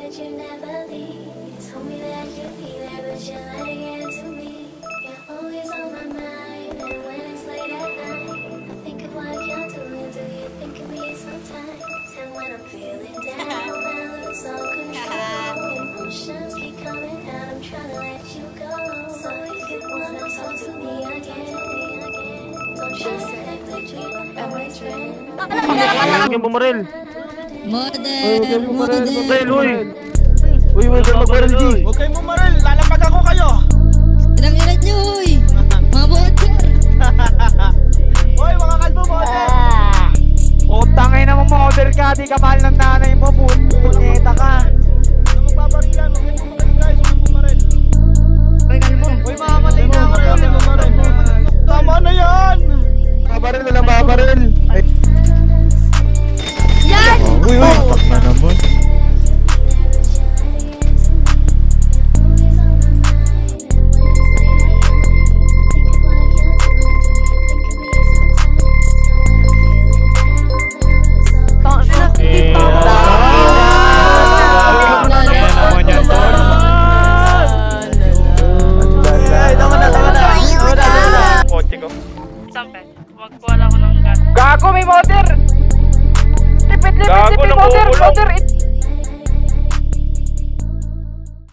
that you never leave. You told me that you'd be there, but you're lying into me. You're always on my mind, and when it's late at night, I think of what you're doing. Do you think of me sometimes? And when I'm feeling down, I lose all control. Emotions keep coming out, I'm trying to let you go. So if you wanna talk to me again, don't try to act like you don't know my friend. Huwag yung bumaril. Model! Bumaril, uy! Uy, huwag kang magbaril, G! Huwag kayong bumaril, lalapag ako kayo! Tinang-inan nyo, uy! Mga botcher! Uy, mga kalbo, model! Tangay naman model ka, di ka mahal ng nanay mo, punyeta ka! Ano magbabarilan? Huwag kayong bumaril, guys! Huwag kayong bumaril! Uy, kalbo! Uy, mamamatay na ako! Tama na yan! Babaril na lang, babaril! Yan! Uy, uy! Tak na naman! Gago, may motor! Tipid, motor!